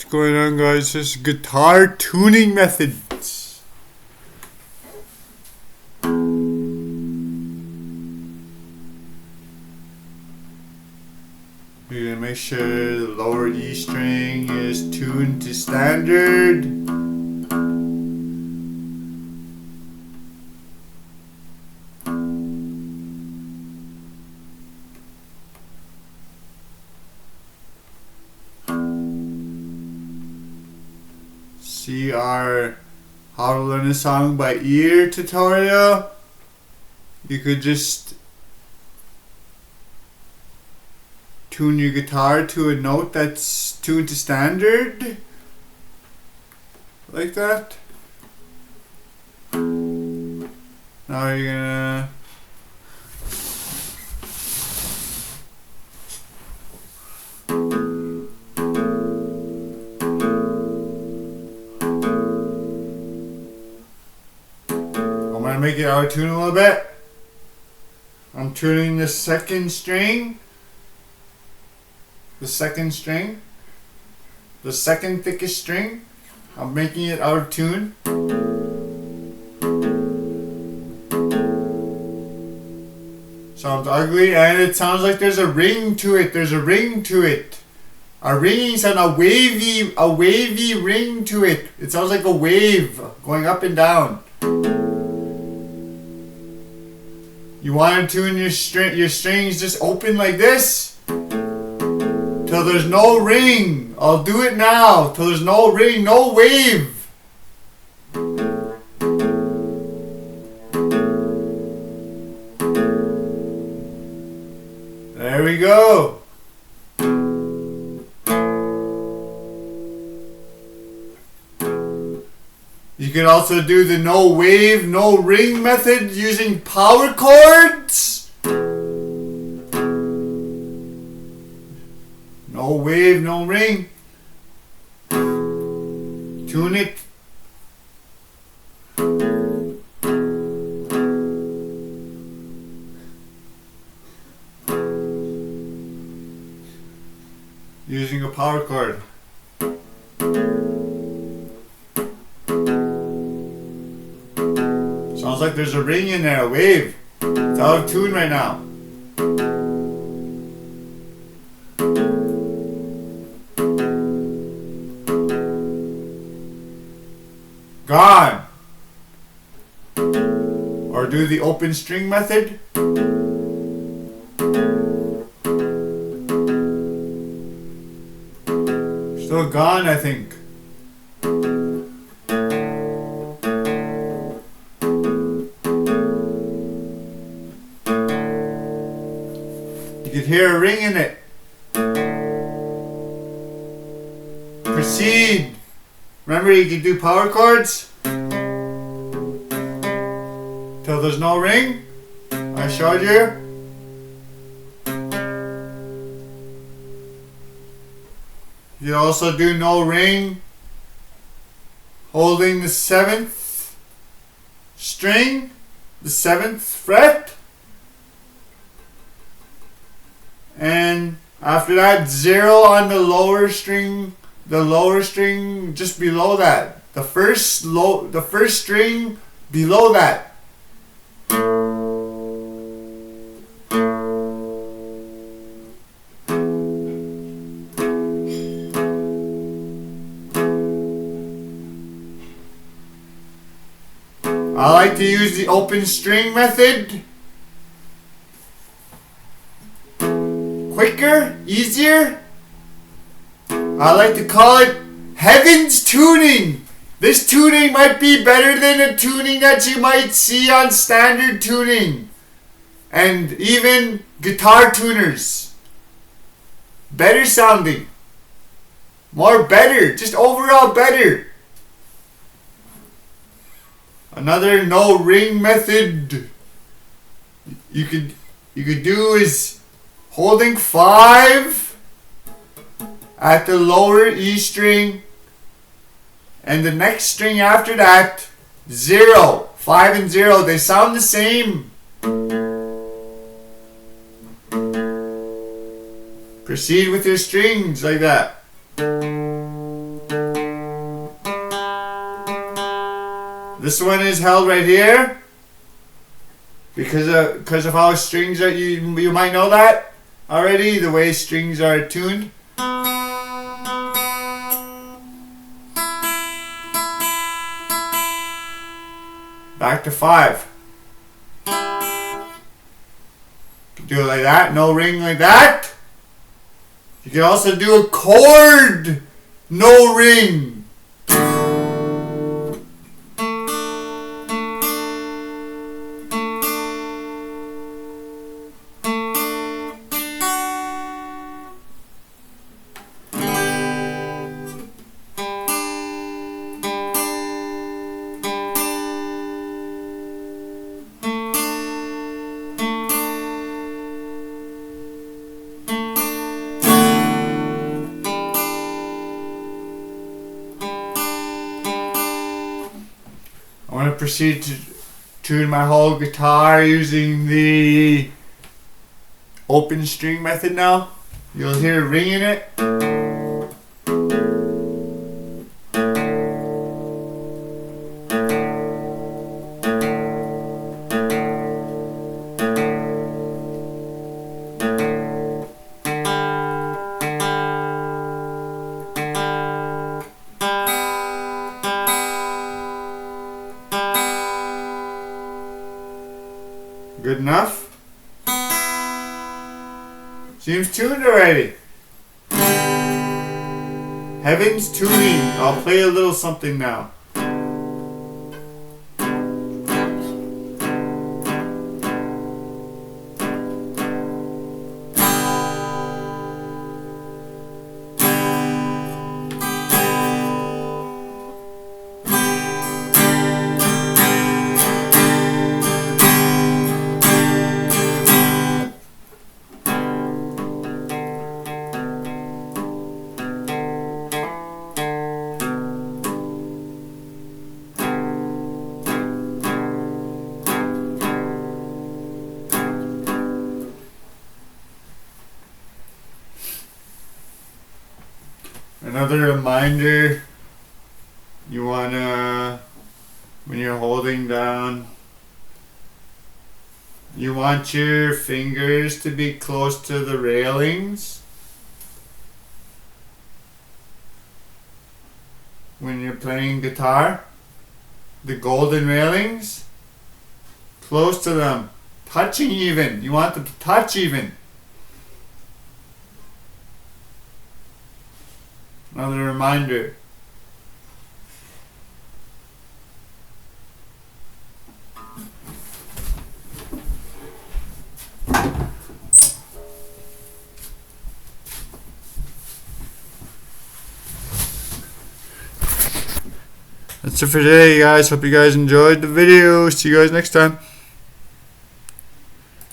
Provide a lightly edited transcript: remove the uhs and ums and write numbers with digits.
going on, guys? This is guitar tuning methods. You're gonna make sure the lower E string is tuned to standard. See our How to Learn a Song by Ear tutorial. You could just tune your guitar to a note that's tuned to standard, like that. Now you're gonna make it out of tune a little bit. I'm tuning the second string, the second thickest string. I'm making it out of tune. Sounds ugly, and it sounds like there's a ring to it. There's a ring to it. A ringing sound, a wavy ring to it. It sounds like a wave going up and down. You want to tune your strings just open like this till there's no ring. I'll do it now till there's no ring, no wave. There we go. You can also do the no wave, no ring method using power chords. No wave, no ring. Tune it. Using a power chord. Sounds like there's a ring in there, a wave. It's out of tune right now. Gone. Or do the open string method. Still gone, I think. You could hear a ring in it. Proceed. Remember, you can do power chords till there's no ring. I showed you. You also do no ring holding the 7th string, the 7th fret. And after that, 0 on the lower string just below that. The first string below that. I like to use the open string method. Quicker, easier. I like to call it Heaven's Tuning. This tuning might be better than a tuning that you might see on standard tuning and even guitar tuners. Better sounding. More better. Just overall better. Another no ring method you could do is holding 5 at the lower E string, and the next string after that, 0. 5 and 0, they sound the same. Proceed with your strings like that. This one is held right here because of how strings are. You might know that already, the way strings are tuned. Back to 5. You can do it like that, no ring like that. You can also do a chord, no ring. I want to proceed to tune my whole guitar using the open string method now. You'll hear a ring in it. Good enough? Seems tuned already. Heaven's Tuning. I'll play a little something now. Another reminder, you wanna, when you're holding down, you want your fingers to be close to the railings when you're playing guitar. The golden railings, close to them, touching even. You want them to touch even. Another reminder. That's it for today, guys. Hope you guys enjoyed the video. See you guys next time.